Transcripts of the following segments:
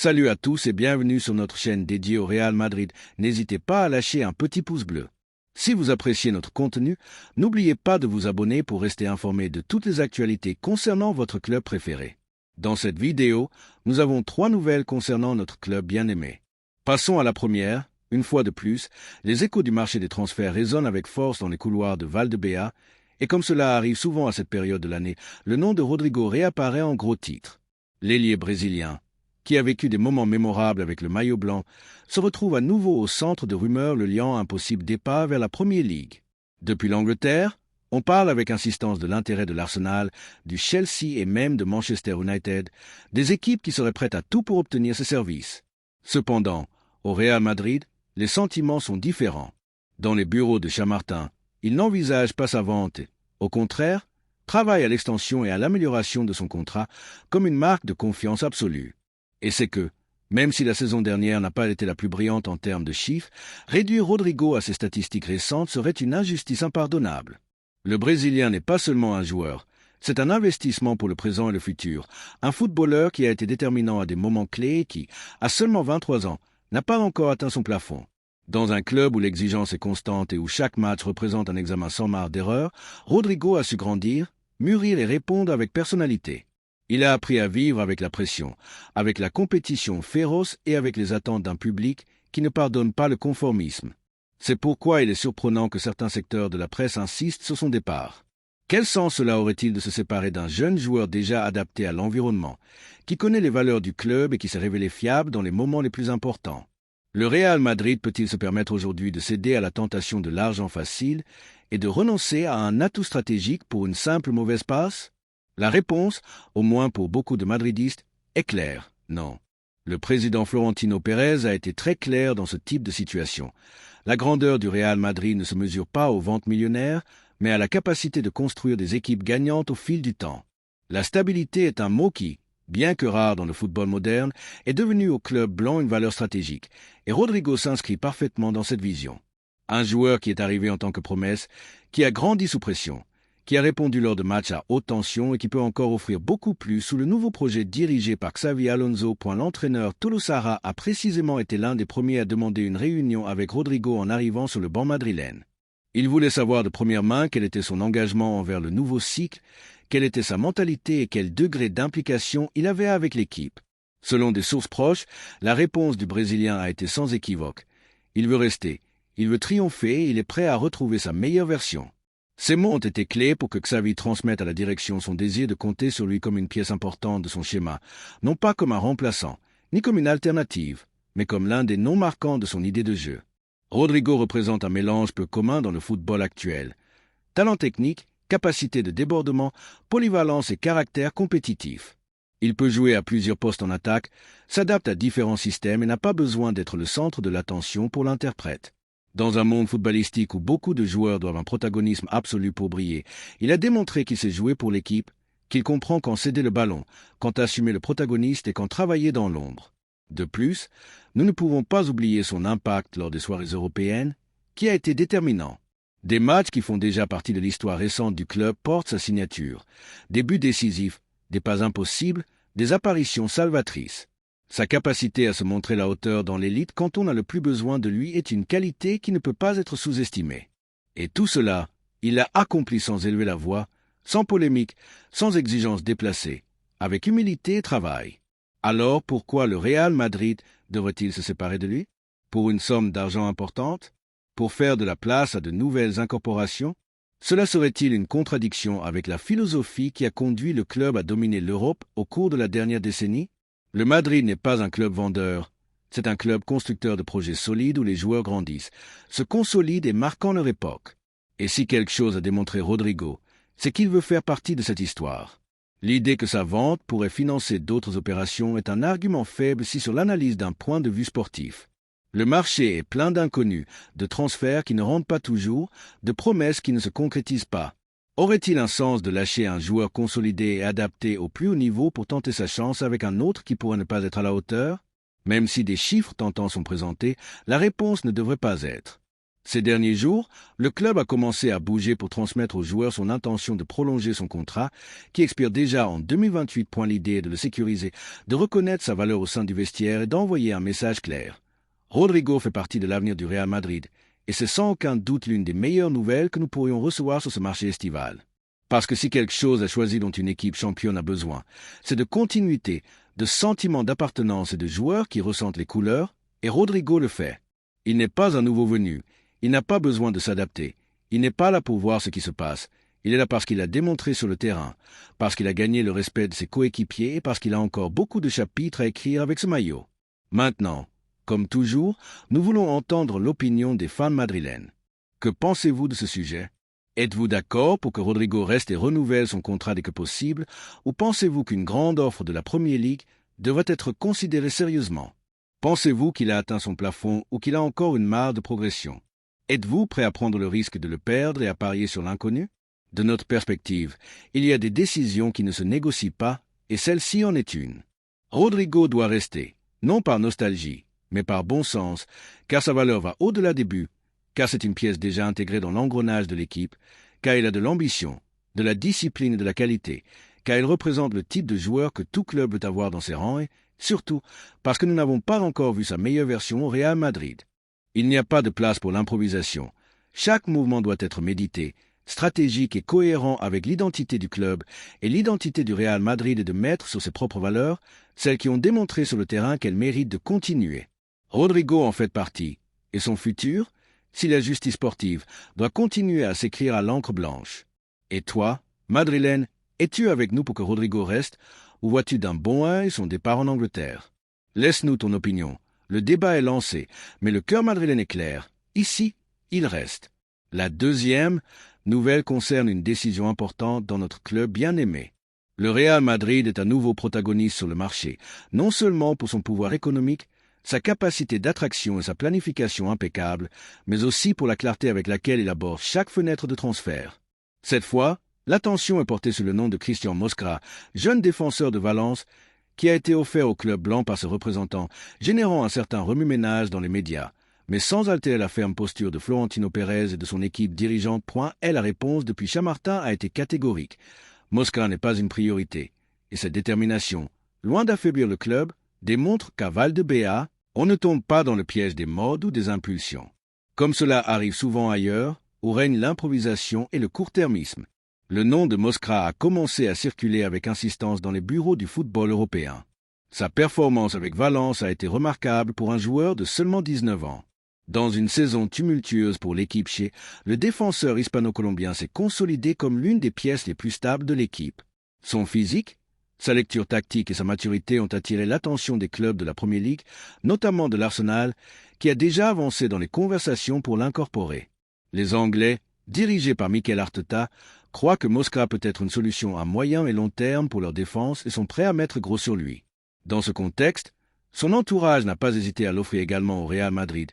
Salut à tous et bienvenue sur notre chaîne dédiée au Real Madrid. N'hésitez pas à lâcher un petit pouce bleu. Si vous appréciez notre contenu, n'oubliez pas de vous abonner pour rester informé de toutes les actualités concernant votre club préféré. Dans cette vidéo, nous avons 3 nouvelles concernant notre club bien-aimé. Passons à la première. Une fois de plus, les échos du marché des transferts résonnent avec force dans les couloirs de Valdebea, et comme cela arrive souvent à cette période de l'année, le nom de Rodrigo réapparaît en gros titres. L'ailier brésilien, qui a vécu des moments mémorables avec le maillot blanc, se retrouve à nouveau au centre de rumeurs le liant un possible départ vers la Premier League. Depuis l'Angleterre, on parle avec insistance de l'intérêt de l'Arsenal, du Chelsea et même de Manchester United, des équipes qui seraient prêtes à tout pour obtenir ses services. Cependant, au Real Madrid, les sentiments sont différents. Dans les bureaux de Chamartin, il n'envisage pas sa vente. Au contraire, travaille à l'extension et à l'amélioration de son contrat comme une marque de confiance absolue. Et c'est que, même si la saison dernière n'a pas été la plus brillante en termes de chiffres, réduire Rodrigo à ses statistiques récentes serait une injustice impardonnable. Le Brésilien n'est pas seulement un joueur, c'est un investissement pour le présent et le futur, un footballeur qui a été déterminant à des moments clés et qui, à seulement 23 ans, n'a pas encore atteint son plafond. Dans un club où l'exigence est constante et où chaque match représente un examen sans marge d'erreur, Rodrigo a su grandir, mûrir et répondre avec personnalité. Il a appris à vivre avec la pression, avec la compétition féroce et avec les attentes d'un public qui ne pardonne pas le conformisme. C'est pourquoi il est surprenant que certains secteurs de la presse insistent sur son départ. Quel sens cela aurait-il de se séparer d'un jeune joueur déjà adapté à l'environnement, qui connaît les valeurs du club et qui s'est révélé fiable dans les moments les plus importants? Le Real Madrid peut-il se permettre aujourd'hui de céder à la tentation de l'argent facile et de renoncer à un atout stratégique pour une simple mauvaise passe? La réponse, au moins pour beaucoup de madridistes, est claire, non. Le président Florentino Pérez a été très clair dans ce type de situation. La grandeur du Real Madrid ne se mesure pas aux ventes millionnaires, mais à la capacité de construire des équipes gagnantes au fil du temps. La stabilité est un mot qui, bien que rare dans le football moderne, est devenu au club blanc une valeur stratégique, et Rodrigo s'inscrit parfaitement dans cette vision. Un joueur qui est arrivé en tant que promesse, qui a grandi sous pression, qui a répondu lors de matchs à haute tension et qui peut encore offrir beaucoup plus sous le nouveau projet dirigé par Xavi Alonso. L'entraîneur Tolosara a précisément été l'un des premiers à demander une réunion avec Rodrigo en arrivant sur le banc madrilène. Il voulait savoir de première main quel était son engagement envers le nouveau cycle, quelle était sa mentalité et quel degré d'implication il avait avec l'équipe. Selon des sources proches, la réponse du Brésilien a été sans équivoque. Il veut rester, il veut triompher et il est prêt à retrouver sa meilleure version. Ces mots ont été clés pour que Xavi transmette à la direction son désir de compter sur lui comme une pièce importante de son schéma, non pas comme un remplaçant, ni comme une alternative, mais comme l'un des noms marquants de son idée de jeu. Rodrigo représente un mélange peu commun dans le football actuel. Talent technique, capacité de débordement, polyvalence et caractère compétitif. Il peut jouer à plusieurs postes en attaque, s'adapte à différents systèmes et n'a pas besoin d'être le centre de l'attention pour l'interprète. Dans un monde footballistique où beaucoup de joueurs doivent un protagonisme absolu pour briller, il a démontré qu'il sait jouer pour l'équipe, qu'il comprend quand céder le ballon, quand assumer le protagoniste et quand travailler dans l'ombre. De plus, nous ne pouvons pas oublier son impact lors des soirées européennes, qui a été déterminant. Des matchs qui font déjà partie de l'histoire récente du club portent sa signature. Des buts décisifs, des pas impossibles, des apparitions salvatrices. Sa capacité à se montrer la hauteur dans l'élite quand on a le plus besoin de lui est une qualité qui ne peut pas être sous-estimée. Et tout cela, il l'a accompli sans élever la voix, sans polémique, sans exigence déplacée, avec humilité et travail. Alors pourquoi le Real Madrid devrait-il se séparer de lui? Pour une somme d'argent importante? Pour faire de la place à de nouvelles incorporations? Cela serait-il une contradiction avec la philosophie qui a conduit le club à dominer l'Europe au cours de la dernière décennie? Le Madrid n'est pas un club vendeur, c'est un club constructeur de projets solides où les joueurs grandissent, se consolident et marquant leur époque. Et si quelque chose a démontré Rodrigo, c'est qu'il veut faire partie de cette histoire. L'idée que sa vente pourrait financer d'autres opérations est un argument faible si sur l'analyse d'un point de vue sportif. Le marché est plein d'inconnus, de transferts qui ne rentrent pas toujours, de promesses qui ne se concrétisent pas. Aurait-il un sens de lâcher un joueur consolidé et adapté au plus haut niveau pour tenter sa chance avec un autre qui pourrait ne pas être à la hauteur? Même si des chiffres tentants sont présentés, la réponse ne devrait pas être. Ces derniers jours, le club a commencé à bouger pour transmettre aux joueurs son intention de prolonger son contrat, qui expire déjà en 2028. L'idée est de le sécuriser, de reconnaître sa valeur au sein du vestiaire et d'envoyer un message clair. Rodrigo fait partie de l'avenir du Real Madrid, et c'est sans aucun doute l'une des meilleures nouvelles que nous pourrions recevoir sur ce marché estival. Parce que si quelque chose est choisi dont une équipe championne a besoin, c'est de continuité, de sentiment d'appartenance et de joueurs qui ressentent les couleurs, et Rodrigo le fait. Il n'est pas un nouveau venu. Il n'a pas besoin de s'adapter. Il n'est pas là pour voir ce qui se passe. Il est là parce qu'il a démontré sur le terrain, parce qu'il a gagné le respect de ses coéquipiers et parce qu'il a encore beaucoup de chapitres à écrire avec ce maillot. Maintenant, comme toujours, nous voulons entendre l'opinion des fans madrilènes. Que pensez-vous de ce sujet? Êtes-vous d'accord pour que Rodrigo reste et renouvelle son contrat dès que possible, ou pensez-vous qu'une grande offre de la Premier League devrait être considérée sérieusement? Pensez-vous qu'il a atteint son plafond ou qu'il a encore une marge de progression? Êtes-vous prêt à prendre le risque de le perdre et à parier sur l'inconnu? De notre perspective, il y a des décisions qui ne se négocient pas, et celle-ci en est une. Rodrigo doit rester, non par nostalgie, mais par bon sens, car sa valeur va au-delà des buts, car c'est une pièce déjà intégrée dans l'engrenage de l'équipe, car il a de l'ambition, de la discipline et de la qualité, car il représente le type de joueur que tout club veut avoir dans ses rangs et, surtout, parce que nous n'avons pas encore vu sa meilleure version au Real Madrid. Il n'y a pas de place pour l'improvisation. Chaque mouvement doit être médité, stratégique et cohérent avec l'identité du club, et l'identité du Real Madrid est de mettre sur ses propres valeurs, celles qui ont démontré sur le terrain qu'elles méritent de continuer. Rodrigo en fait partie, et son futur, si la justice sportive, doit continuer à s'écrire à l'encre blanche. Et toi, Madrilène, es-tu avec nous pour que Rodrigo reste, ou vois-tu d'un bon œil son départ en Angleterre? Laisse-nous ton opinion. Le débat est lancé, mais le cœur madrilène est clair. Ici, il reste. La deuxième nouvelle concerne une décision importante dans notre club bien-aimé. Le Real Madrid est un nouveau protagoniste sur le marché, non seulement pour son pouvoir économique, sa capacité d'attraction et sa planification impeccable, mais aussi pour la clarté avec laquelle il aborde chaque fenêtre de transfert. Cette fois, l'attention est portée sur le nom de Christian Mosquera, jeune défenseur de Valence, qui a été offert au club blanc par ses représentants, générant un certain remue-ménage dans les médias, mais sans altérer la ferme posture de Florentino Pérez et de son équipe dirigeante. La réponse depuis Chamartin a été catégorique. Mosquera n'est pas une priorité, et cette détermination, loin d'affaiblir le club, démontre qu'à Valdebea, on ne tombe pas dans le piège des modes ou des impulsions. Comme cela arrive souvent ailleurs, où règne l'improvisation et le court-termisme. Le nom de Mosquera a commencé à circuler avec insistance dans les bureaux du football européen. Sa performance avec Valence a été remarquable pour un joueur de seulement 19 ans. Dans une saison tumultueuse pour l'équipe chez, le défenseur hispano-colombien s'est consolidé comme l'une des pièces les plus stables de l'équipe. Son physique, sa lecture tactique et sa maturité ont attiré l'attention des clubs de la Premier League, notamment de l'Arsenal, qui a déjà avancé dans les conversations pour l'incorporer. Les Anglais, dirigés par Mikel Arteta, croient que Mosquera peut être une solution à moyen et long terme pour leur défense et sont prêts à mettre gros sur lui. Dans ce contexte, son entourage n'a pas hésité à l'offrir également au Real Madrid,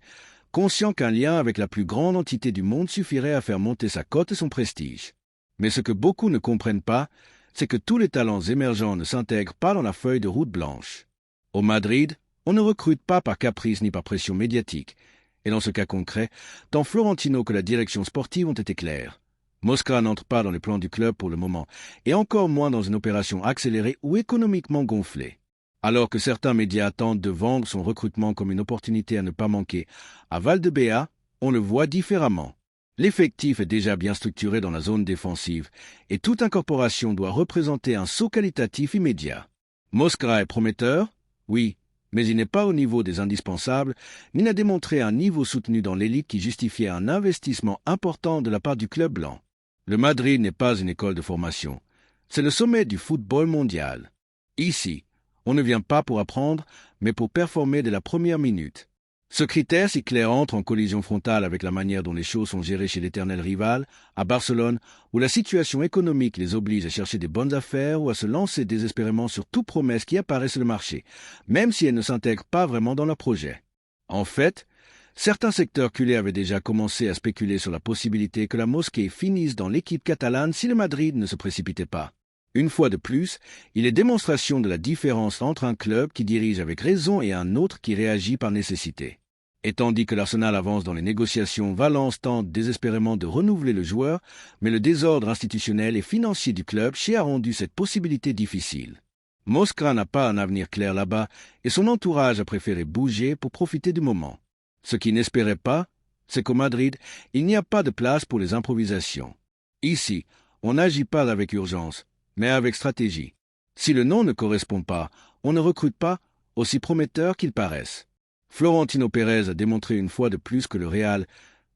conscient qu'un lien avec la plus grande entité du monde suffirait à faire monter sa cote et son prestige. Mais ce que beaucoup ne comprennent pas, c'est que tous les talents émergents ne s'intègrent pas dans la feuille de route blanche. Au Madrid, on ne recrute pas par caprice ni par pression médiatique, et dans ce cas concret, tant Florentino que la direction sportive ont été clairs. Mosquera n'entre pas dans les plans du club pour le moment, et encore moins dans une opération accélérée ou économiquement gonflée. Alors que certains médias tentent de vendre son recrutement comme une opportunité à ne pas manquer, à Valdebea, on le voit différemment. L'effectif est déjà bien structuré dans la zone défensive, et toute incorporation doit représenter un saut qualitatif immédiat. Mosquera est prometteur, oui, mais il n'est pas au niveau des indispensables, ni n'a démontré un niveau soutenu dans l'élite qui justifiait un investissement important de la part du club blanc. Le Madrid n'est pas une école de formation. C'est le sommet du football mondial. Ici, on ne vient pas pour apprendre, mais pour performer dès la première minute. Ce critère si clair entre en collision frontale avec la manière dont les choses sont gérées chez l'éternel rival, à Barcelone, où la situation économique les oblige à chercher des bonnes affaires ou à se lancer désespérément sur toute promesse qui apparaît sur le marché, même si elle ne s'intègre pas vraiment dans leur projet. En fait, certains secteurs culés avaient déjà commencé à spéculer sur la possibilité que la mosquée finisse dans l'équipe catalane si le Madrid ne se précipitait pas. Une fois de plus, il est démonstration de la différence entre un club qui dirige avec raison et un autre qui réagit par nécessité. Et tandis que l'Arsenal avance dans les négociations, Valence tente désespérément de renouveler le joueur, mais le désordre institutionnel et financier du club a rendu cette possibilité difficile. Moscra n'a pas un avenir clair là-bas et son entourage a préféré bouger pour profiter du moment. Ce qu'il n'espérait pas, c'est qu'au Madrid, il n'y a pas de place pour les improvisations. Ici, on n'agit pas avec urgence, mais avec stratégie. Si le nom ne correspond pas, on ne recrute pas, aussi prometteur qu'il paraisse. Florentino Pérez a démontré une fois de plus que le Real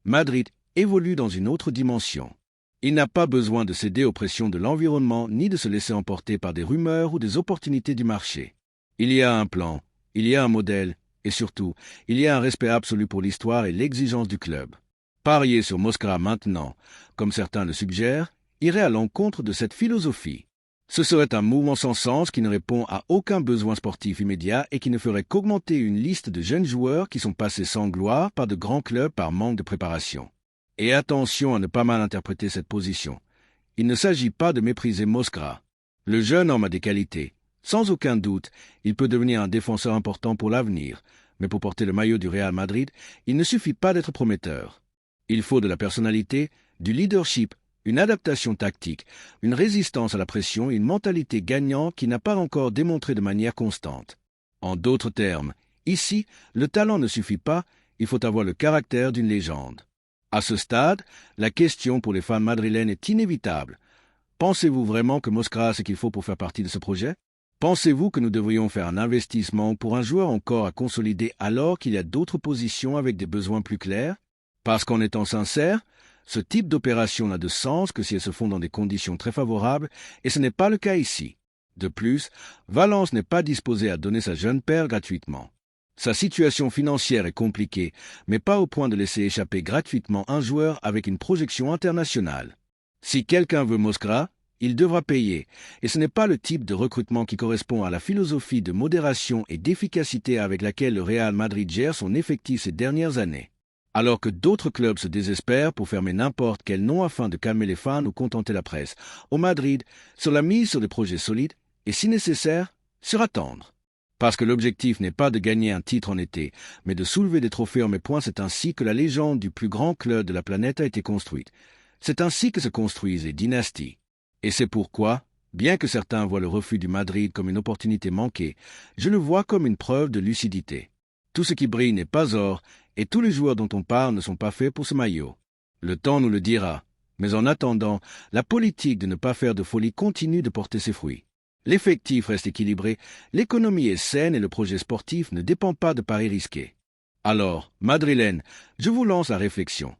Madrid évolue dans une autre dimension. Il n'a pas besoin de céder aux pressions de l'environnement ni de se laisser emporter par des rumeurs ou des opportunités du marché. Il y a un plan, il y a un modèle, et surtout, il y a un respect absolu pour l'histoire et l'exigence du club. Parier sur Moscra maintenant, comme certains le suggèrent, irait à l'encontre de cette philosophie. Ce serait un mouvement sans sens qui ne répond à aucun besoin sportif immédiat et qui ne ferait qu'augmenter une liste de jeunes joueurs qui sont passés sans gloire par de grands clubs par manque de préparation. Et attention à ne pas mal interpréter cette position. Il ne s'agit pas de mépriser Moscra. Le jeune homme a des qualités. Sans aucun doute, il peut devenir un défenseur important pour l'avenir, mais pour porter le maillot du Real Madrid, il ne suffit pas d'être prometteur. Il faut de la personnalité, du leadership, une adaptation tactique, une résistance à la pression et une mentalité gagnante qui n'a pas encore démontré de manière constante. En d'autres termes, ici, le talent ne suffit pas, il faut avoir le caractère d'une légende. À ce stade, la question pour les fans madrilènes est inévitable. Pensez-vous vraiment que Moscra a ce qu'il faut pour faire partie de ce projet? Pensez-vous que nous devrions faire un investissement pour un joueur encore à consolider alors qu'il y a d'autres positions avec des besoins plus clairs? Parce qu'en étant sincère, ce type d'opération n'a de sens que si elles se font dans des conditions très favorables, et ce n'est pas le cas ici. De plus, Valence n'est pas disposé à donner sa jeune paire gratuitement. Sa situation financière est compliquée, mais pas au point de laisser échapper gratuitement un joueur avec une projection internationale. Si quelqu'un veut Moscra, il devra payer, et ce n'est pas le type de recrutement qui correspond à la philosophie de modération et d'efficacité avec laquelle le Real Madrid gère son effectif ces dernières années. Alors que d'autres clubs se désespèrent pour fermer n'importe quel nom afin de calmer les fans ou contenter la presse, au Madrid, sur la mise sur des projets solides et, si nécessaire, sur attendre. Parce que l'objectif n'est pas de gagner un titre en été, mais de soulever des trophées en mes points, c'est ainsi que la légende du plus grand club de la planète a été construite. C'est ainsi que se construisent les dynasties. Et c'est pourquoi, bien que certains voient le refus du Madrid comme une opportunité manquée, je le vois comme une preuve de lucidité. Tout ce qui brille n'est pas or, et tous les joueurs dont on parle ne sont pas faits pour ce maillot. Le temps nous le dira, mais en attendant, la politique de ne pas faire de folie continue de porter ses fruits. L'effectif reste équilibré, l'économie est saine et le projet sportif ne dépend pas de paris risqués. Alors, Madrilène, je vous lance la réflexion.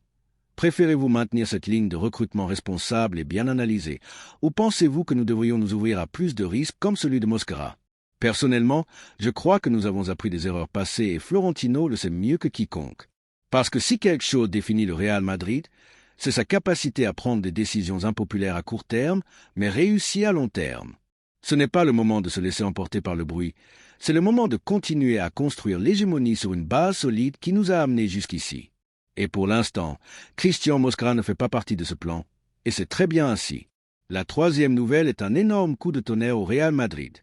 Préférez-vous maintenir cette ligne de recrutement responsable et bien analysée, ou pensez-vous que nous devrions nous ouvrir à plus de risques comme celui de Moscra? Personnellement, je crois que nous avons appris des erreurs passées et Florentino le sait mieux que quiconque. Parce que si quelque chose définit le Real Madrid, c'est sa capacité à prendre des décisions impopulaires à court terme, mais réussies à long terme. Ce n'est pas le moment de se laisser emporter par le bruit, c'est le moment de continuer à construire l'hégémonie sur une base solide qui nous a amenés jusqu'ici. Et pour l'instant, Christian Moscra ne fait pas partie de ce plan, et c'est très bien ainsi. La troisième nouvelle est un énorme coup de tonnerre au Real Madrid.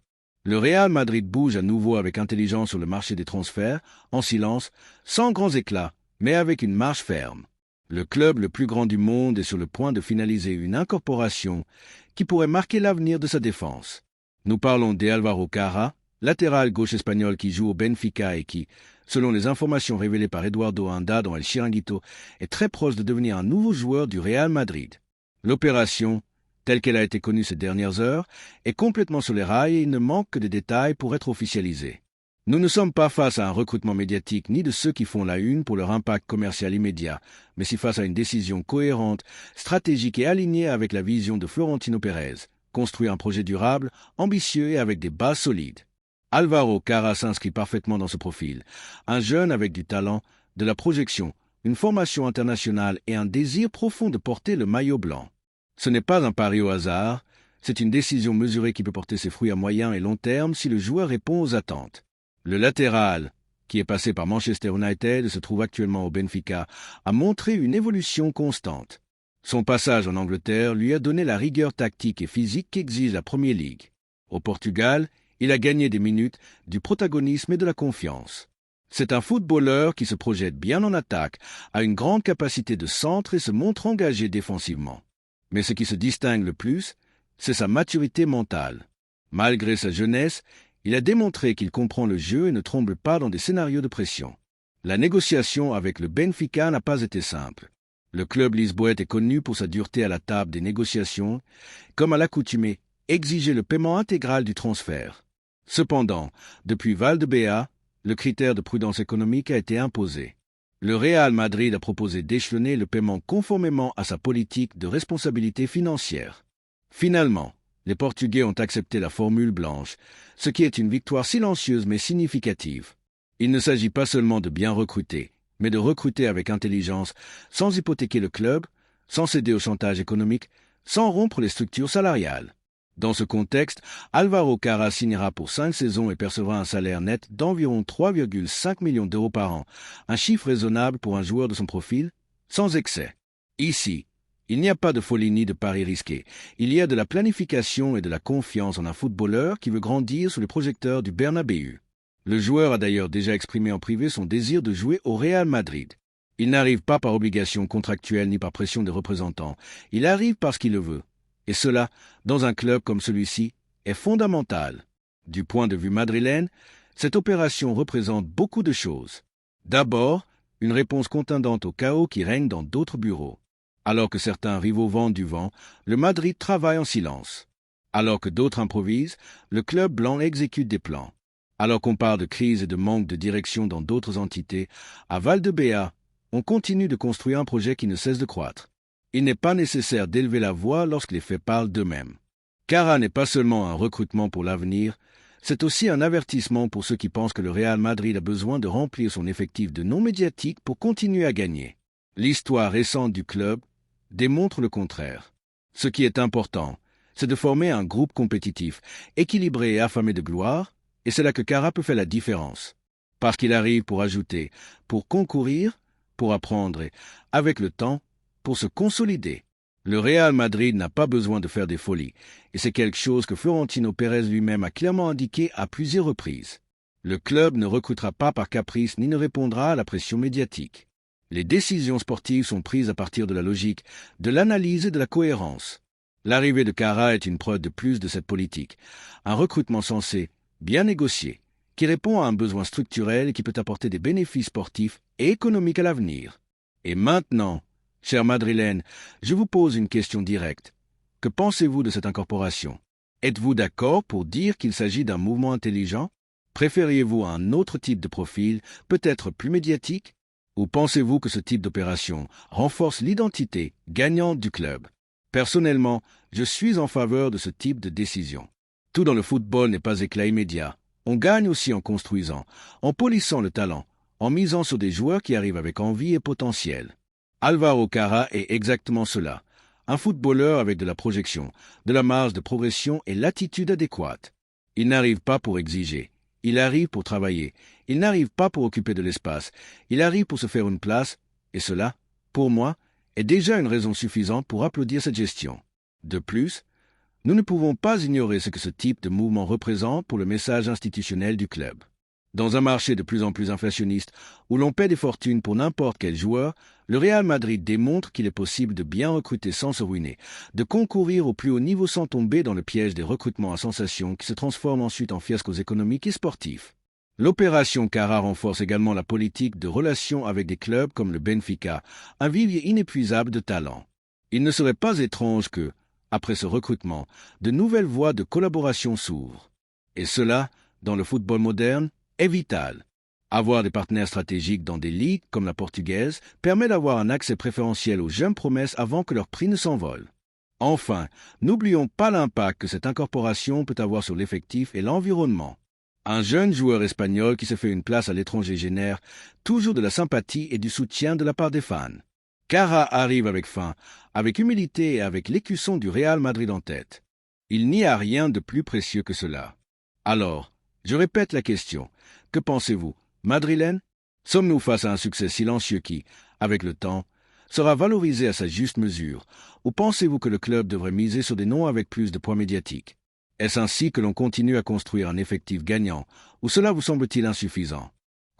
Le Real Madrid bouge à nouveau avec intelligence sur le marché des transferts, en silence, sans grands éclats, mais avec une marche ferme. Le club le plus grand du monde est sur le point de finaliser une incorporation qui pourrait marquer l'avenir de sa défense. Nous parlons d'Álvaro Carra, latéral gauche espagnol qui joue au Benfica et qui, selon les informations révélées par Eduardo Anda dans El Chiringuito, est très proche de devenir un nouveau joueur du Real Madrid. L'opération, telle qu'elle a été connue ces dernières heures, est complètement sur les rails et il ne manque que des détails pour être officialisé. Nous ne sommes pas face à un recrutement médiatique ni de ceux qui font la une pour leur impact commercial immédiat, mais si face à une décision cohérente, stratégique et alignée avec la vision de Florentino Pérez, construire un projet durable, ambitieux et avec des bases solides. Álvaro Carra s'inscrit parfaitement dans ce profil. Un jeune avec du talent, de la projection, une formation internationale et un désir profond de porter le maillot blanc. Ce n'est pas un pari au hasard, c'est une décision mesurée qui peut porter ses fruits à moyen et long terme si le joueur répond aux attentes. Le latéral, qui est passé par Manchester United et se trouve actuellement au Benfica, a montré une évolution constante. Son passage en Angleterre lui a donné la rigueur tactique et physique qu'exige la Premier League. Au Portugal, il a gagné des minutes, du protagonisme et de la confiance. C'est un footballeur qui se projette bien en attaque, a une grande capacité de centre et se montre engagé défensivement. Mais ce qui se distingue le plus, c'est sa maturité mentale. Malgré sa jeunesse, il a démontré qu'il comprend le jeu et ne tremble pas dans des scénarios de pression. La négociation avec le Benfica n'a pas été simple. Le club lisboète est connu pour sa dureté à la table des négociations, comme à l'accoutumée, exiger le paiement intégral du transfert. Cependant, depuis Valdebea, le critère de prudence économique a été imposé. Le Real Madrid a proposé d'échelonner le paiement conformément à sa politique de responsabilité financière. Finalement, les Portugais ont accepté la formule blanche, ce qui est une victoire silencieuse mais significative. Il ne s'agit pas seulement de bien recruter, mais de recruter avec intelligence, sans hypothéquer le club, sans céder au chantage économique, sans rompre les structures salariales. Dans ce contexte, Álvaro Carrá signera pour 5 saisons et percevra un salaire net d'environ 3,5 millions d'euros par an, un chiffre raisonnable pour un joueur de son profil, sans excès. Ici, il n'y a pas de folie ni de paris risqués, il y a de la planification et de la confiance en un footballeur qui veut grandir sous les projecteurs du Bernabéu. Le joueur a d'ailleurs déjà exprimé en privé son désir de jouer au Real Madrid. Il n'arrive pas par obligation contractuelle ni par pression des représentants, il arrive parce qu'il le veut. Et cela, dans un club comme celui-ci, est fondamental. Du point de vue madrilène, cette opération représente beaucoup de choses. D'abord, une réponse contundente au chaos qui règne dans d'autres bureaux. Alors que certains rivaux vendent du vent, le Madrid travaille en silence. Alors que d'autres improvisent, le club blanc exécute des plans. Alors qu'on parle de crise et de manque de direction dans d'autres entités, à Valdebea, on continue de construire un projet qui ne cesse de croître. Il n'est pas nécessaire d'élever la voix lorsque les faits parlent d'eux-mêmes. Carrá n'est pas seulement un recrutement pour l'avenir, c'est aussi un avertissement pour ceux qui pensent que le Real Madrid a besoin de remplir son effectif de non-médiatiques pour continuer à gagner. L'histoire récente du club démontre le contraire. Ce qui est important, c'est de former un groupe compétitif, équilibré et affamé de gloire, et c'est là que Carrá peut faire la différence. Parce qu'il arrive pour ajouter, pour concourir, pour apprendre et, avec le temps, pour se consolider. Le Real Madrid n'a pas besoin de faire des folies, et c'est quelque chose que Florentino Pérez lui-même a clairement indiqué à plusieurs reprises. Le club ne recrutera pas par caprice ni ne répondra à la pression médiatique. Les décisions sportives sont prises à partir de la logique, de l'analyse et de la cohérence. L'arrivée de Carrá est une preuve de plus de cette politique, un recrutement sensé, bien négocié, qui répond à un besoin structurel et qui peut apporter des bénéfices sportifs et économiques à l'avenir. Et maintenant, chers Madrilènes, je vous pose une question directe. Que pensez-vous de cette incorporation? Êtes-vous d'accord pour dire qu'il s'agit d'un mouvement intelligent? Préfériez-vous un autre type de profil, peut-être plus médiatique? Ou pensez-vous que ce type d'opération renforce l'identité gagnante du club? Personnellement, je suis en faveur de ce type de décision. Tout dans le football n'est pas éclat immédiat. On gagne aussi en construisant, en polissant le talent, en misant sur des joueurs qui arrivent avec envie et potentiel. Álvaro Carrá est exactement cela, un footballeur avec de la projection, de la marge de progression et l'attitude adéquate. Il n'arrive pas pour exiger, il arrive pour travailler, il n'arrive pas pour occuper de l'espace, il arrive pour se faire une place, et cela, pour moi, est déjà une raison suffisante pour applaudir cette gestion. De plus, nous ne pouvons pas ignorer ce que ce type de mouvement représente pour le message institutionnel du club. Dans un marché de plus en plus inflationniste, où l'on paie des fortunes pour n'importe quel joueur, le Real Madrid démontre qu'il est possible de bien recruter sans se ruiner, de concourir au plus haut niveau sans tomber dans le piège des recrutements à sensation qui se transforment ensuite en fiascos économiques et sportifs. L'opération Carrá renforce également la politique de relations avec des clubs comme le Benfica, un vivier inépuisable de talents. Il ne serait pas étrange que, après ce recrutement, de nouvelles voies de collaboration s'ouvrent. Et cela, dans le football moderne, est vital. Avoir des partenaires stratégiques dans des ligues comme la portugaise permet d'avoir un accès préférentiel aux jeunes promesses avant que leur prix ne s'envole. Enfin, n'oublions pas l'impact que cette incorporation peut avoir sur l'effectif et l'environnement. Un jeune joueur espagnol qui se fait une place à l'étranger génère toujours de la sympathie et du soutien de la part des fans. Carrá arrive avec faim, avec humilité et avec l'écusson du Real Madrid en tête. Il n'y a rien de plus précieux que cela. Alors, je répète la question. Que pensez-vous, Madrilène? Sommes-nous face à un succès silencieux qui, avec le temps, sera valorisé à sa juste mesure, ou pensez-vous que le club devrait miser sur des noms avec plus de poids médiatique? Est-ce ainsi que l'on continue à construire un effectif gagnant, ou cela vous semble-t-il insuffisant?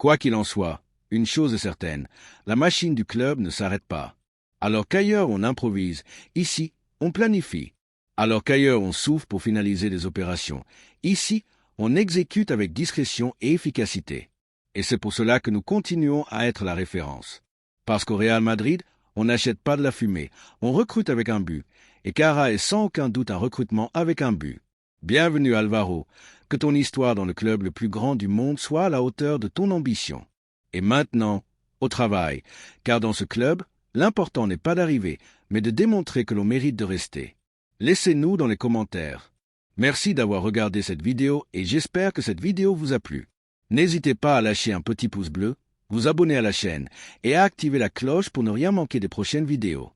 Quoi qu'il en soit, une chose est certaine, la machine du club ne s'arrête pas. Alors qu'ailleurs on improvise, ici on planifie. Alors qu'ailleurs on souffre pour finaliser des opérations, ici on exécute avec discrétion et efficacité. Et c'est pour cela que nous continuons à être la référence. Parce qu'au Real Madrid, on n'achète pas de la fumée, on recrute avec un but. Et Cara est sans aucun doute un recrutement avec un but. Bienvenue Alvaro, que ton histoire dans le club le plus grand du monde soit à la hauteur de ton ambition. Et maintenant, au travail, car dans ce club, l'important n'est pas d'arriver, mais de démontrer que l'on mérite de rester. Laissez-nous dans les commentaires. Merci d'avoir regardé cette vidéo et j'espère que cette vidéo vous a plu. N'hésitez pas à lâcher un petit pouce bleu, vous abonner à la chaîne et à activer la cloche pour ne rien manquer des prochaines vidéos.